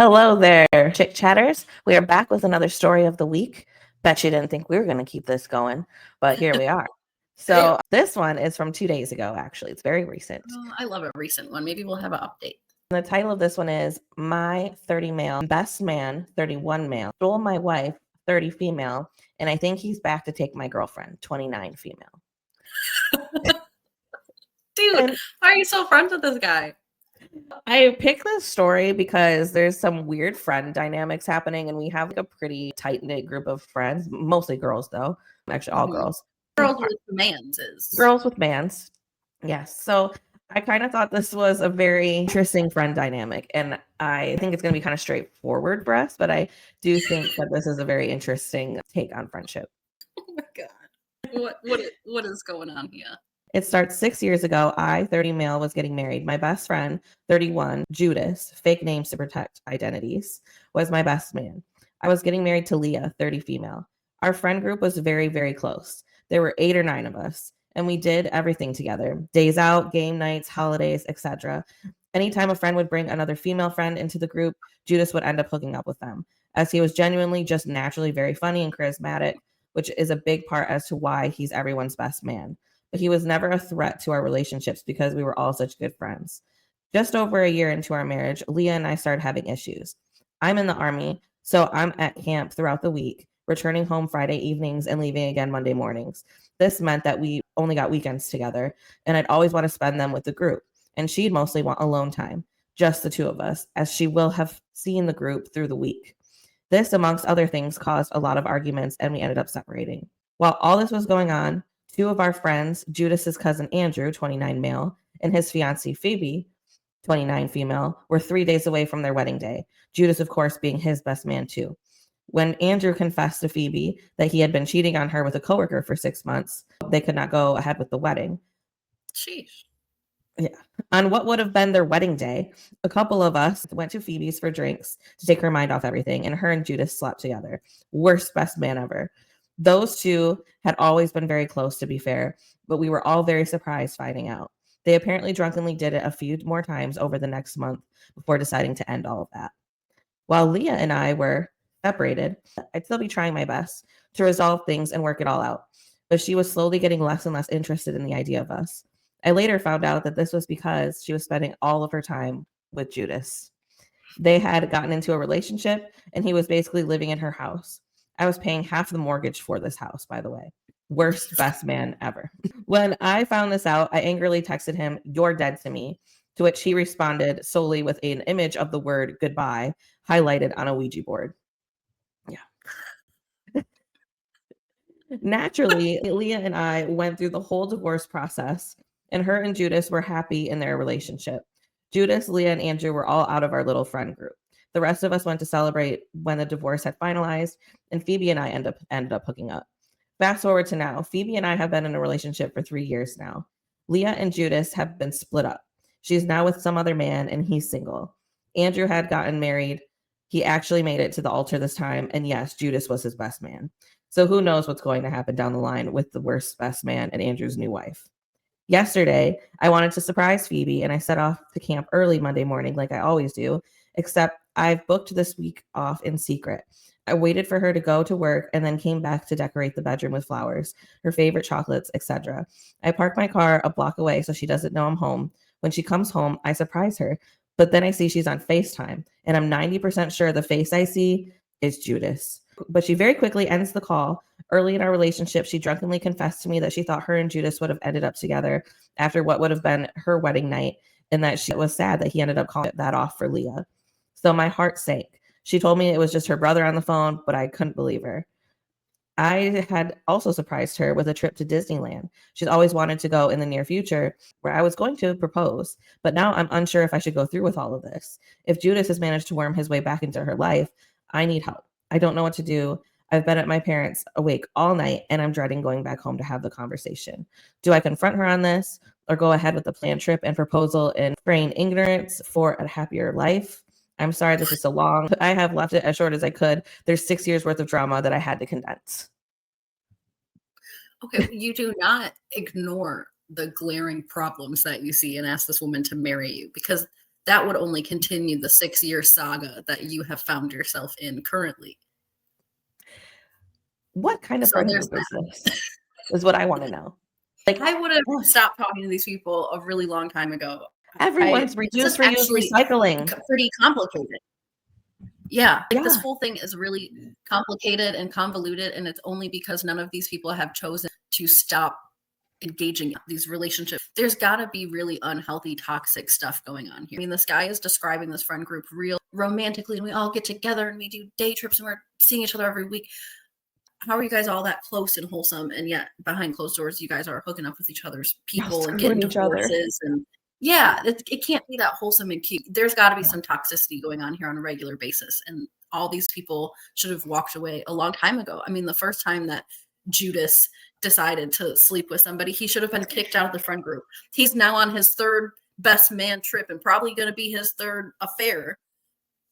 Hello there, Chick Chatters. We are back with another story of the week. Bet you didn't think we were going to keep this going, but here we are. So this one is from 2 days ago, actually. It's very recent. I love a recent one. Maybe we'll have an update. The title of this one is My 30 Male Best Man, 31 Male, Stole My Wife, 30 Female, and I think he's back to take my girlfriend, 29 Female. Dude, why are you so friends with this guy? I picked this story because there's some weird friend dynamics happening, and we have like a pretty tight-knit group of friends, mostly girls though. Actually, all girls. Girls with mans is. Girls with mans. Yes. So I kind of thought this was a very interesting friend dynamic, and I think it's going to be kind of straightforward for us, but I do think that this is a very interesting take on friendship. Oh my God. What is going on here? It starts 6 years ago. I, 30 male, was getting married. My best friend, 31, Judas, fake names to protect identities, was my best man. I was getting married to Leah, 30 female. Our friend group was very, very close. There were 8 or 9 of us, and we did everything together. Days out, game nights, holidays, etc. Anytime a friend would bring another female friend into the group, Judas would end up hooking up with them, as he was genuinely just naturally very funny and charismatic, which is a big part as to why he's everyone's best man. But he was never a threat to our relationships because we were all such good friends. Just over a year into our marriage, Leah and I started having issues. I'm in the Army, so I'm at camp throughout the week, returning home Friday evenings and leaving again Monday mornings. This meant that we only got weekends together, and I'd always want to spend them with the group, and she'd mostly want alone time, just the two of us, as she will have seen the group through the week. This, amongst other things, caused a lot of arguments, and we ended up separating. While all this was going on, 2 of our friends, Judas's cousin Andrew, 29 male, and his fiancée Phoebe, 29 female, were 3 days away from their wedding day. Judas, of course, being his best man too. When Andrew confessed to Phoebe that he had been cheating on her with a coworker for 6 months, they could not go ahead with the wedding. Sheesh. Yeah. On what would have been their wedding day, a couple of us went to Phoebe's for drinks to take her mind off everything, and her and Judas slept together. Worst best man ever. Those 2 had always been very close, to be fair, but we were all very surprised finding out. They apparently drunkenly did it a few more times over the next month before deciding to end all of that. While Leah and I were separated, I'd still be trying my best to resolve things and work it all out, but she was slowly getting less and less interested in the idea of us. I later found out that this was because she was spending all of her time with Judas. They had gotten into a relationship, and he was basically living in her house. I was paying half the mortgage for this house, by the way. Worst best man ever. When I found this out, I angrily texted him, "You're dead to me," to which he responded solely with an image of the word goodbye highlighted on a Ouija board. Yeah. Naturally, Leah and I went through the whole divorce process, and her and Judas were happy in their relationship. Judas, Leah, and Andrew were all out of our little friend group. The rest of us went to celebrate when the divorce had finalized, and Phoebe and I ended up hooking up. Fast forward to now, Phoebe and I have been in a relationship for 3 years now. Leah and Judas have been split up. She's now with some other man, and he's single. Andrew had gotten married. He actually made it to the altar this time, and yes, Judas was his best man. So who knows what's going to happen down the line with the worst best man and Andrew's new wife. Yesterday, I wanted to surprise Phoebe, and I set off to camp early Monday morning like I always do, except I've booked this week off in secret. I waited for her to go to work and then came back to decorate the bedroom with flowers, her favorite chocolates, etc. I parked my car a block away so she doesn't know I'm home. When she comes home, I surprise her, but then I see she's on FaceTime, and I'm 90% sure the face I see is Judas. But she very quickly ends the call. Early in our relationship, she drunkenly confessed to me that she thought her and Judas would have ended up together after what would have been her wedding night, and that she was sad that he ended up calling that off for Leah. So my heart sank. She told me it was just her brother on the phone, but I couldn't believe her. I had also surprised her with a trip to Disneyland. She's always wanted to go in the near future, where I was going to propose, but now I'm unsure if I should go through with all of this. If Judas has managed to worm his way back into her life, I need help. I don't know what to do. I've been at my parents' awake all night, and I'm dreading going back home to have the conversation. Do I confront her on this, or go ahead with the planned trip and proposal and feign ignorance for a happier life? I'm sorry this is so long. I have left it as short as I could. There's 6 years worth of drama that I had to condense. Okay, you do not ignore the glaring problems that you see and ask this woman to marry you, because that would only continue the 6-year saga that you have found yourself in currently. What kind of So friend there's group is this? Is what I want to know. Like, I would have stopped talking to these people a really long time ago. everyone's This is reduce, reuse, actually recycling. pretty complicated. Yeah, like this Yeah. whole thing is really complicated and convoluted, and it's only because none of these people have chosen to stop engaging in these relationships. There's got to be really unhealthy, toxic stuff going on here. I mean, this guy is describing this friend group real romantically, and we all get together and we do day trips and we're seeing each other every week. How are you guys all that close and wholesome, and yet behind closed doors you guys are hooking up with each other's people and getting Screwing each other. divorces? And yeah, it can't be that wholesome and cute. There's got to be some toxicity going on here on a regular basis, and all these people should have walked away a long time ago. I mean, the first time that Judas decided to sleep with somebody, he should have been kicked out of the friend group. He's now on his third best man trip and probably going to be his third affair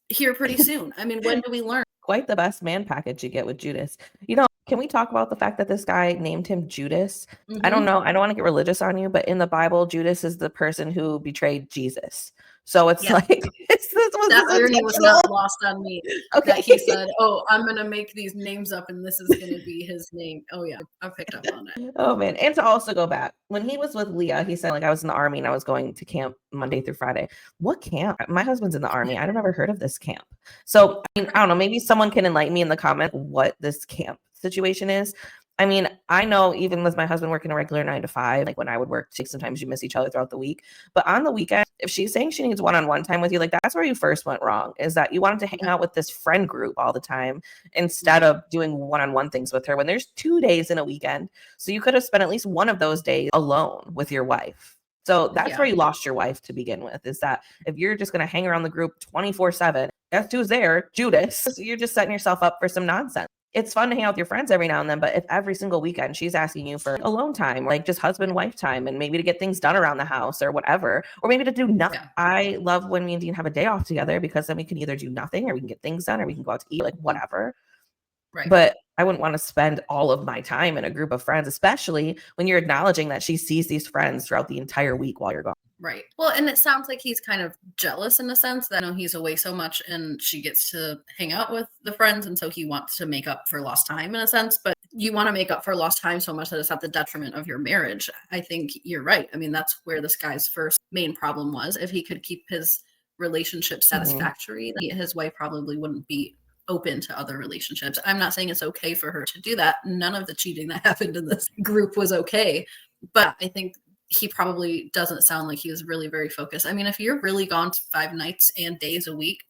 here pretty soon. I mean, when do we learn? Quite the best man package you get with Judas. You know, can we talk about the fact that this guy named him Judas? I don't know. I don't want to get religious on you, but in the Bible, Judas is the person who betrayed Jesus. So it's like that irony was not lost on me. Okay. That he said, "Oh, I'm gonna make these names up, and this is gonna be his name." Oh yeah, I picked up on it. Oh man, and to also go back when he was with Leah, he said like I was in the army and I was going to camp Monday through Friday. What camp? My husband's in the army. I've never heard of this camp. So I mean, I don't know. Maybe someone can enlighten me in the comment what this camp situation is. I mean, I know even with my husband working a regular 9 to 5, like when I would work, sometimes you miss each other throughout the week. But on the weekend, if she's saying she needs one-on-one time with you, like that's where you first went wrong, is that you wanted to hang out with this friend group all the time instead of doing one-on-one things with her when there's 2 days in a weekend. So you could have spent at least one of those days alone with your wife. So that's where you lost your wife to begin with, is that if you're just going to hang around the group 24/7, guess who's there? Judas. So you're just setting yourself up for some nonsense. It's fun to hang out with your friends every now and then, but if every single weekend she's asking you for alone time, like just husband-wife time, and maybe to get things done around the house or whatever, or maybe to do nothing. Yeah. I love when me and Dean have a day off together because then we can either do nothing or we can get things done or we can go out to eat, like whatever. Right. But I wouldn't want to spend all of my time in a group of friends, especially when you're acknowledging that she sees these friends throughout the entire week while you're gone. Right. Well, and it sounds like he's kind of jealous in a sense that he's away so much and she gets to hang out with the friends. And so he wants to make up for lost time in a sense. But you want to make up for lost time so much that it's at the detriment of your marriage. I think you're right. I mean, that's where this guy's first main problem was. If he could keep his relationship satisfactory, then his wife probably wouldn't be open to other relationships. I'm not saying it's okay for her to do that. None of the cheating that happened in this group was okay. But I think he probably doesn't sound like he was really very focused. I mean, if you're really gone 5 nights and days a week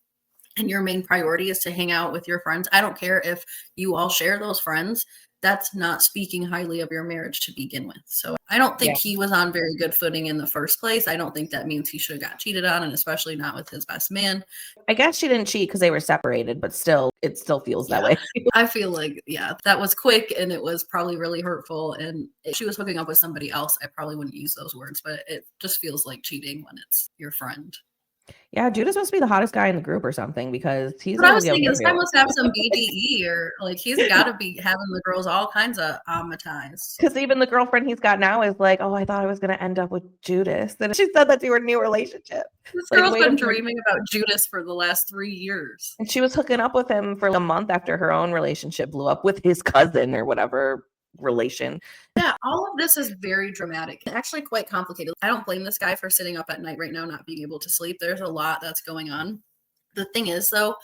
and your main priority is to hang out with your friends, I don't care if you all share those friends. That's not speaking highly of your marriage to begin with. So I don't think he was on very good footing in the first place. I don't think that means he should have got cheated on, and especially not with his best man. I guess she didn't cheat because they were separated, but still, it still feels that way. I feel like, that was quick and it was probably really hurtful. And if she was hooking up with somebody else, I probably wouldn't use those words, but it just feels like cheating when it's your friend. Yeah, Judas must be the hottest guy in the group or something because he's. But I was thinking this guy must have some BDE or like he's got to be having the girls all kinds of traumatized. Because even the girlfriend he's got now is like, oh, I thought I was going to end up with Judas. And she said that to her new relationship. This girl's been dreaming about Judas for the last 3 years. And she was hooking up with him for a month after her own relationship blew up with his cousin or whatever relation. Yeah, all of this is very dramatic. Actually quite complicated. I don't blame this guy for sitting up at night right now, not being able to sleep. There's a lot that's going on. The thing is, though,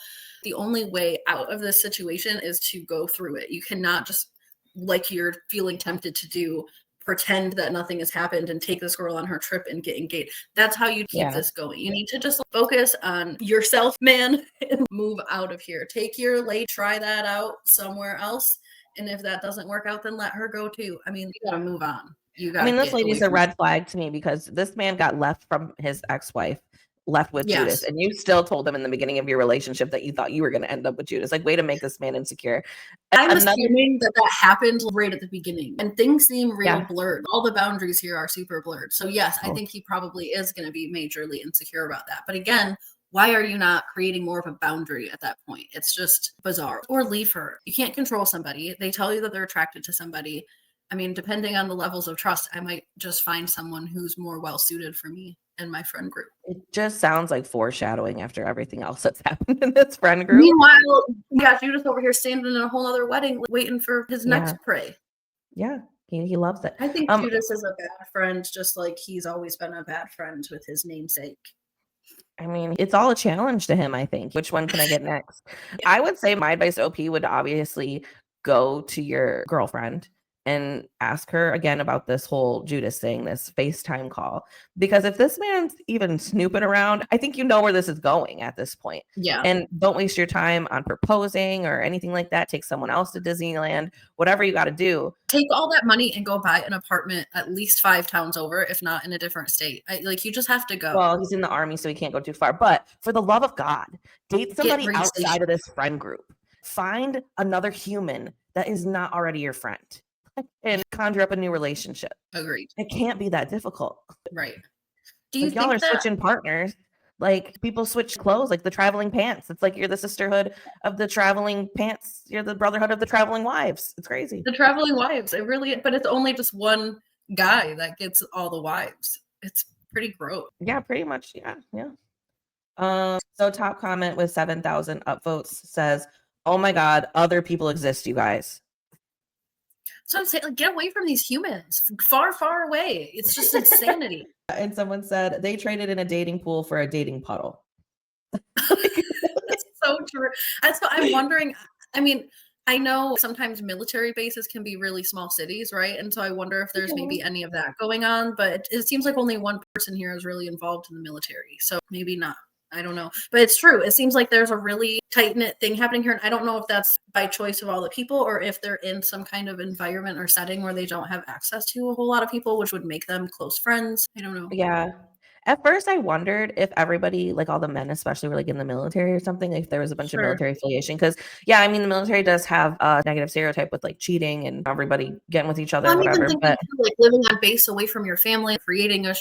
the only way out of this situation is to go through it. You cannot just, like you're feeling tempted to do, pretend that nothing has happened and take this girl on her trip and get engaged. That's how you keep this going. You need to just focus on yourself, man, and move out of here. Take your late, try that out somewhere else. And if that doesn't work out, then let her go too. I mean, you got to move on. This lady's a red flag to me because this man got left from his ex-wife, left with Judas, and you still told him in the beginning of your relationship that you thought you were going to end up with Judas. Like, way to make this man insecure. I'm assuming that happened right at the beginning, and things seem real blurred. All the boundaries here are super blurred. So yes, I think he probably is going to be majorly insecure about that. But again, why are you not creating more of a boundary at that point? It's just bizarre. Or leave her. You can't control somebody. They tell you that they're attracted to somebody. I mean, depending on the levels of trust, I might just find someone who's more well suited for me and my friend group. It just sounds like foreshadowing after everything else that's happened in this friend group. Meanwhile, yeah, Judas over here standing in a whole other wedding waiting for his next prey. Yeah, he loves it. I think Judas is a bad friend, just like he's always been a bad friend with his namesake. I mean, it's all a challenge to him, I think. Which one can I get next? Yeah. I would say my advice to OP would obviously go to your girlfriend and ask her again about this whole Judas thing, this FaceTime call. Because if this man's even snooping around, I think you know where this is going at this point. Yeah. And don't waste your time on proposing or anything like that. Take someone else to Disneyland, whatever you got to do. Take all that money and go buy an apartment at least 5 towns over, if not in a different state. Like, you just have to go. Well, he's in the army, so he can't go too far. But for the love of God, date somebody outside of this friend group. Find another human that is not already your friend and conjure up a new relationship. Agreed. It can't be that difficult. Right. Do you Like, think y'all are switching partners? Like, people switch clothes, like the traveling pants. It's like you're the sisterhood of the traveling pants. You're the brotherhood of the traveling wives. It's crazy. The traveling wives. It really, but it's only just one guy that gets all the wives. It's pretty gross. Yeah, pretty much. Yeah. So top comment with 7,000 upvotes says, "Oh my God, other people exist, you guys." So I'm saying, like, get away from these humans. Far, far away. It's just insanity. And someone said they traded in a dating pool for a dating puddle. It's so true. That's what I'm wondering. I mean, I know sometimes military bases can be really small cities, right? And so I wonder if there's maybe any of that going on, but it seems like only one person here is really involved in the military. So maybe not. I don't know. But it's true. It seems like there's a really tight-knit thing happening here. And I don't know if that's by choice of all the people or if they're in some kind of environment or setting where they don't have access to a whole lot of people, which would make them close friends. I don't know. Yeah. At first, I wondered if everybody, like all the men, especially, were like in the military or something. If there was a bunch of military affiliation, because I mean, the military does have a negative stereotype with like cheating and everybody getting with each other, I'm whatever. even thinking too, like living on base away from your family, creating a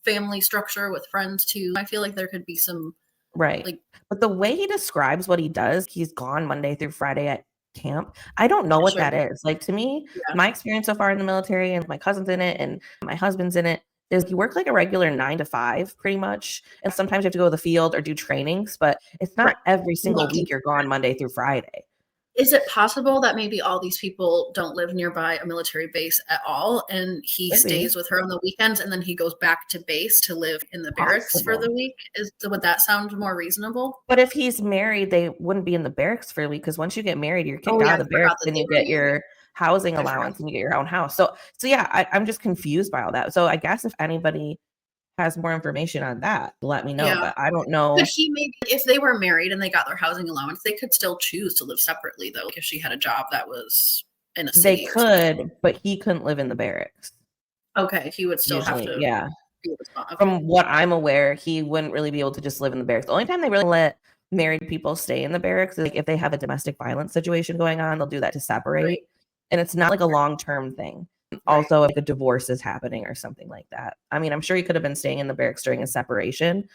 family structure with friends too. I feel like there could be some but the way he describes what he does, he's gone Monday through Friday at camp. I don't know what that is. Like, to me, my experience so far in the military, and my cousin's in it and my husband's in it, is you work like a regular 9 to 5 pretty much. And sometimes you have to go to the field or do trainings, but it's not every single week you're gone Monday through Friday. Is it possible that maybe all these people don't live nearby a military base at all, and he stays with her on the weekends, and then he goes back to base to live in the barracks for the week? Would that sound more reasonable? But if he's married, they wouldn't be in the barracks for a week, because once you get married, you're kicked out of the barracks and you get your housing allowance and you get your own house. So yeah, I'm just confused by all that. So I guess if anybody has more information on that, let me know. But I don't know. Could he maybe, if they were married and they got their housing allowance, they could still choose to live separately though, if she had a job that was in a city? They could, but he couldn't live in the barracks. Okay, he would still have to. Yeah. From what I'm aware, he wouldn't really be able to just live in the barracks. The only time they really let married people stay in the barracks is like if they have a domestic violence situation going on, they'll do that to separate. And it's not like a long-term thing. Also, if a divorce is happening or something like that. I mean, I'm sure he could have been staying in the barracks during a separation,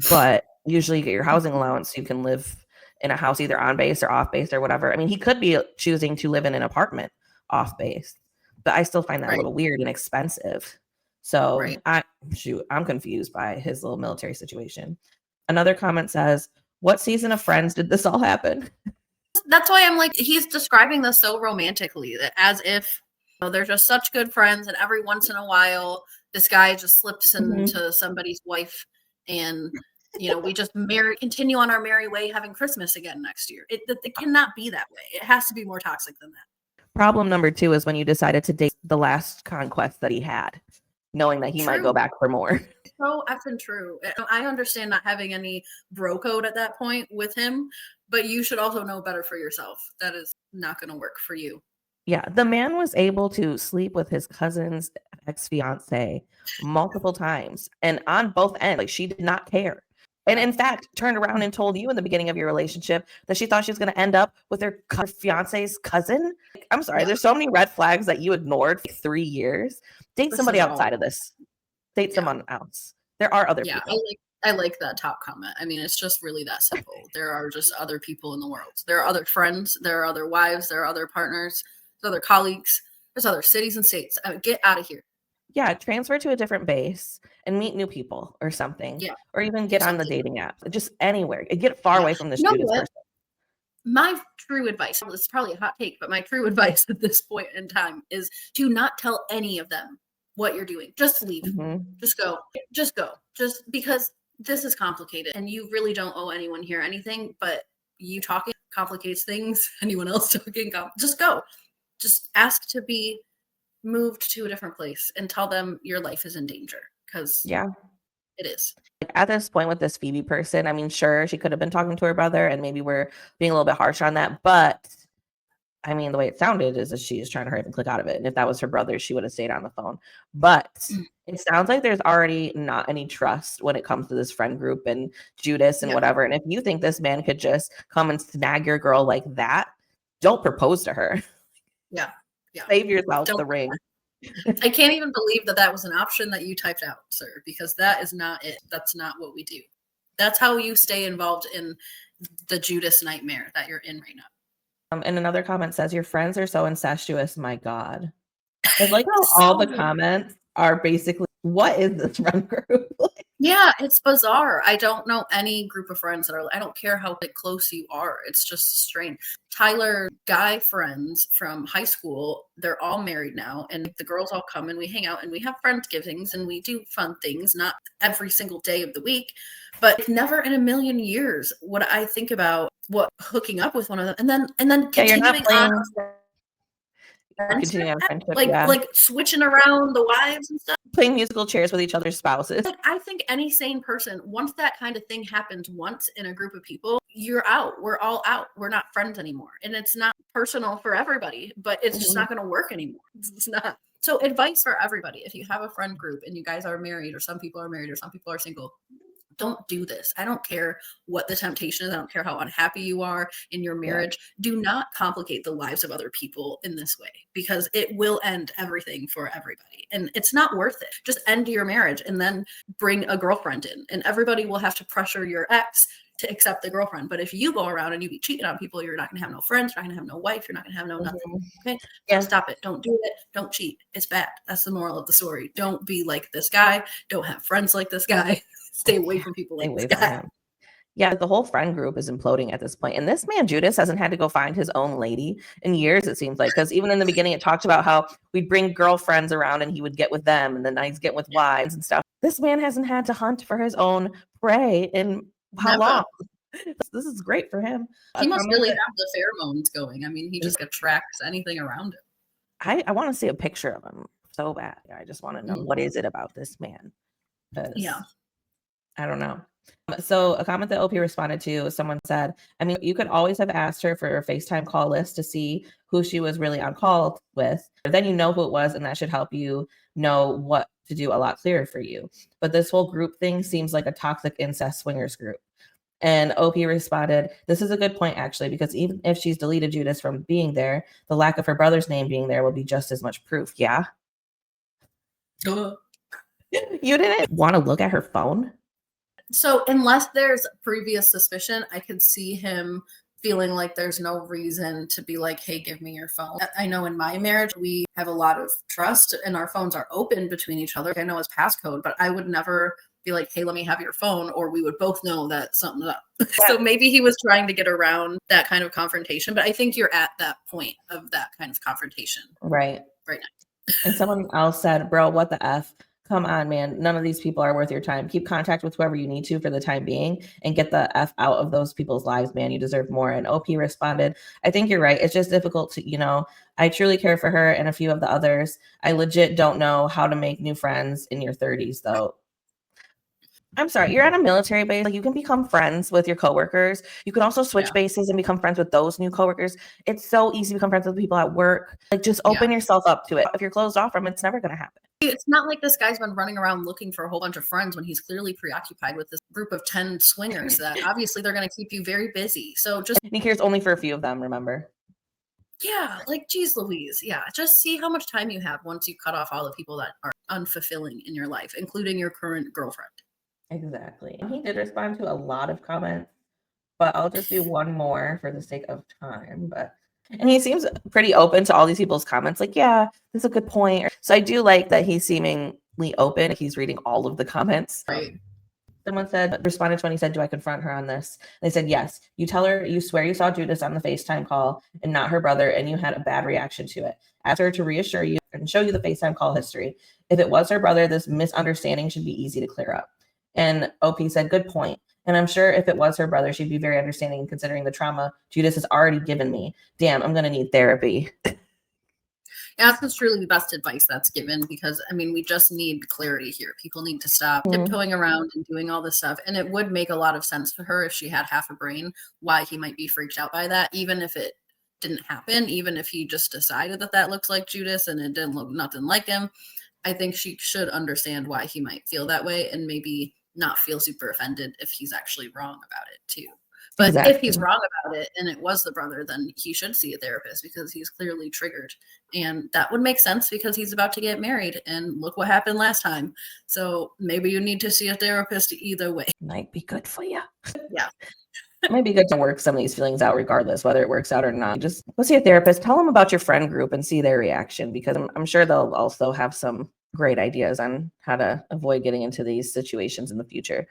but usually you get your housing allowance so you can live in a house either on base or off base or whatever. I mean, he could be choosing to live in an apartment off base, but I still find that a little weird and expensive. So I'm confused by his little military situation. Another comment says, "What season of Friends did this all happen?" That's why I'm like, he's describing this so romantically, that as if they're just such good friends, and every once in a while this guy just slips into somebody's wife, and we just continue on our merry way having Christmas again next year. It cannot be that way. It has to be more toxic than that. Problem number 2 is when you decided to date the last conquest that he had, knowing that he might go back for more. So effing true. I understand not having any bro code at that point with him, but you should also know better for yourself. That is not going to work for you. Yeah, the man was able to sleep with his cousin's ex-fiance multiple times, and on both ends, like, she did not care. And in fact, turned around and told you in the beginning of your relationship that she thought she was going to end up with her fiance's cousin. I'm sorry, there's so many red flags that you ignored for 3 years. Date somebody outside of this. Date someone else. There are other people. I like that top comment. I mean, it's just really that simple. There are just other people in the world. There are other friends. There are other wives. There are other partners. Other colleagues. There's other cities and states. Get out of here. Yeah, transfer to a different base and meet new people or something, Yeah, or even do get on the something. dating app, just anywhere. Get far Yeah. away from this You know Judas what? person. My true advice, this is probably a hot take, but my true advice at this point in time is to not tell any of them what you're doing. Just leave. Mhm. Just go. Just go. Just because this is complicated and you really don't owe anyone here anything, but you talking complicates things. Anyone else talking, just go. Just ask to be moved to a different place and tell them your life is in danger because Yeah. it is. Like, at this point with this Phoebe person, I mean, sure, she could have been talking to her brother, and maybe we're being a little bit harsh on that, but I mean, the way it sounded is that she's trying to hurry up and click out of it, and if that was her brother, she would have stayed on the phone. But Mm, it sounds like there's already not any trust when it comes to this friend group and Judas and yeah, whatever, and if you think this man could just come and snag your girl like that, don't propose to her. yeah, yeah. Save yourself Don't. the ring. I can't even believe that that was an option that you typed out, sir, because that is not it. That's not what we do. That's how you stay involved in the Judas nightmare that you're in right now. And another comment says, "Your friends are so incestuous, my God." I like how all the So comments are basically, "What is this friend group?" yeah, it's bizarre. I don't know any group of friends that are. I don't care how like, close you are. It's just strange. Tyler guy friends from high school, they're all married now, and the girls all come and we hang out and we have friendsgivings and we do fun things. Not every single day of the week, but never in a million years would I think about what hooking up with one of them and then Yeah, you're not continuing on playing a friendship, continuing on a friendship, like yeah. like switching around the wives and stuff. Playing musical chairs with each other's spouses. Like, I think any sane person, once that kind of thing happens once in a group of people, you're out. We're all out. We're not friends anymore. And it's not personal for everybody, but it's just Mhm. not going to work anymore. It's not. So, advice for everybody if you have a friend group and you guys are married, or some people are married, or some people are single, don't do this. I don't care what the temptation is. I don't care how unhappy you are in your Yeah. marriage. Do not complicate the lives of other people in this way because it will end everything for everybody. And it's not worth it. Just end your marriage and then bring a girlfriend in. And everybody will have to pressure your ex to accept the girlfriend. But if you go around and you be cheating on people, you're not going to have no friends. You're not going to have no wife. You're not going to have no nothing. Mhm. Okay. So Yeah. stop it. Don't do it. Don't cheat. It's bad. That's the moral of the story. Don't be like this guy. Don't have friends like this guy. Stay away from people Stay like this away from guy. him. Yeah, the whole friend group is imploding at this point. And this man, Judas, hasn't had to go find his own lady in years, it seems like. Because even in the beginning, it talked about how we'd bring girlfriends around and he would get with them, and then he'd get with wives and stuff. This man hasn't had to hunt for his own prey in how Never. long? This is great for him. He A must comment really that have the pheromones going. I mean, he just attracts anything around him. I want to see a picture of him so bad. I just want to know, Mm. what is it about this man? Yeah. Because I don't know. So a comment that OP responded to, someone said, I mean, you could always have asked her for a FaceTime call list to see who she was really on call with. Then you know who it was, and that should help you know what to do a lot clearer for you. But this whole group thing seems like a toxic incest swingers group. And OP responded, this is a good point, actually, because even if she's deleted Judas from being there, the lack of her brother's name being there will be just as much proof. Yeah. Duh. You didn't want to look at her phone? So unless there's previous suspicion, I could see him feeling like there's no reason to be like, hey, give me your phone. I know in my marriage, we have a lot of trust and our phones are open between each other. I know his passcode, but I would never be like, hey, let me have your phone, or we would both know that something's up. So maybe he was trying to get around that kind of confrontation, but I think you're at that point of that kind of confrontation Right. right now. And someone else said, bro, what the F? Come on, man. None of these people are worth your time. Keep contact with whoever you need to for the time being and get the F out of those people's lives, man. You deserve more. And OP responded, I think you're right. It's just difficult to, I truly care for her and a few of the others. I legit don't know how to make new friends in your 30s, though. I'm sorry, you're at a military base. Like, you can become friends with your coworkers. You can also switch Yeah. bases and become friends with those new coworkers. It's so easy to become friends with people at work. Like, just open yourself up to it. If you're closed off from it, it's never going to happen. It's not like this guy's been running around looking for a whole bunch of friends when he's clearly preoccupied with this group of 10 swingers that obviously they're going to keep you very busy. So just, And he cares only for a few of them, remember? yeah, like, geez Louise. Yeah, just see how much time you have once you cut off all the people that are unfulfilling in your life, including your current girlfriend. Exactly. He did respond to a lot of comments, but I'll just do one more for the sake of time. But And he seems pretty open to all these people's comments. Like, yeah, that's a good point. So I do like that he's seemingly open. He's reading all of the comments. Right. Someone responded to when he said, do I confront her on this? They said, yes. You tell her you swear you saw Judas on the FaceTime call and not her brother, and you had a bad reaction to it. Ask her to reassure you and show you the FaceTime call history. If it was her brother, this misunderstanding should be easy to clear up. And OP said, good point. And I'm sure if it was her brother, she'd be very understanding considering the trauma Judas has already given me. Damn, I'm going to need therapy. Yeah, that's truly the best advice that's given, because I mean, we just need clarity here. People need to stop tiptoeing around and doing all this stuff. And it would make a lot of sense for her if she had half a brain why he might be freaked out by that, even if it didn't happen, even if he just decided that that looks like Judas and it didn't look nothing like him. I think she should understand why he might feel that way and maybe not feel super offended if he's actually wrong about it too. But Exactly. if he's wrong about it and it was the brother, then he should see a therapist because he's clearly triggered. And that would make sense because he's about to get married. And look what happened last time. So maybe you need to see a therapist either way. Might be good for you. Yeah. It might be good to work some of these feelings out regardless, whether it works out or not. Just go see a therapist. Tell them about your friend group and see their reaction, because I'm sure they'll also have some great ideas on how to avoid getting into these situations in the future.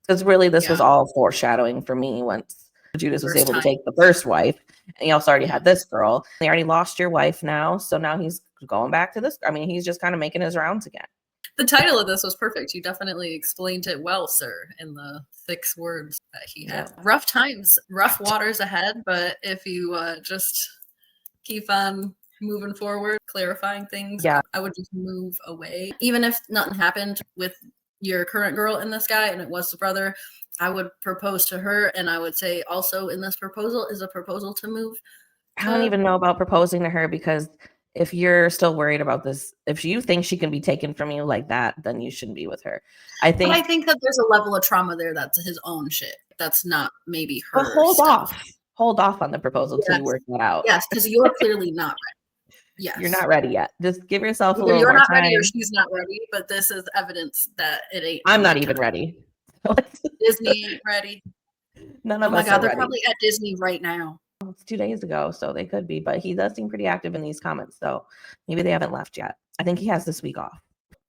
Because really, this was all foreshadowing for me once Judas was able to take the first wife, and he also already had this girl. They already lost your wife now, so now he's going back to this. I mean, he's just kind of making his rounds again. The title of this was perfect. You definitely explained it well, sir, in the 6 words that he had. Rough times, rough waters ahead, but if you just keep on moving forward, clarifying things, I would just move away. Even if nothing happened with your current girl and this guy and it was the brother, I would propose to her, and I would say also in this proposal is a proposal to move. I don't even know about proposing to her, because if you're still worried about this, if you think she can be taken from you like that, then you shouldn't be with her. I think that there's a level of trauma there that's his own shit. That's not maybe her. But hold off on the proposal till you work that out. Yes, because you're clearly not ready. Yes. You're not ready yet. Just give yourself a Either little you're more not time. ready or she's not ready, but this is evidence that it ain't. I'm not even ready. Disney ain't ready. None of us. Oh my God, they're ready. Probably at Disney right now. Well, it's 2 days ago, so they could be, but he does seem pretty active in these comments, so maybe they haven't left yet. I think he has this week off.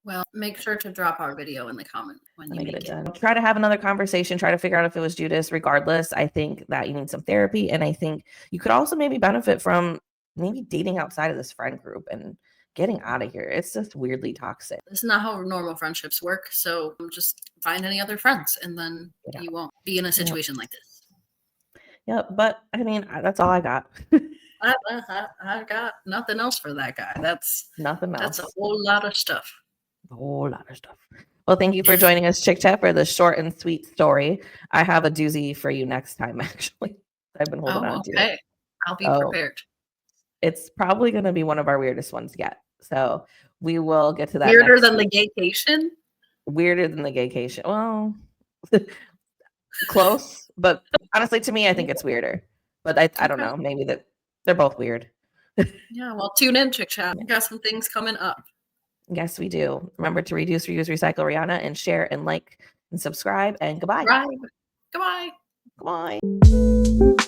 Well, make sure to drop our video in the comment when you make it done. Try to have another conversation, try to figure out if it was Judas. Regardless, I think that you need some therapy, and I think you could also maybe benefit from maybe dating outside of this friend group and getting out of here. It's just weirdly toxic. This is not how normal friendships work, so just find any other friends, and then you won't be in a situation like this. Yeah, but I mean, that's all I got. I got nothing else for that guy. That's nothing else. That's a whole lot of stuff. A whole lot of stuff. Well, thank you for joining us, Chick Chat, for the short and sweet story. I have a doozy for you next time, actually. I've been holding on to it. I'll be prepared. It's probably going to be one of our weirdest ones yet. So we will get to that. Weirder than the gaycation? Weirder than the gaycation. Well, close. But honestly, to me, I think it's weirder. But I don't know. Maybe that they're both weird. Yeah, well, tune in, Chick Chat. We got some things coming up. Yes, we do. Remember to reduce, reuse, recycle, Rihanna, and share and like and subscribe. And goodbye. Goodbye. Goodbye.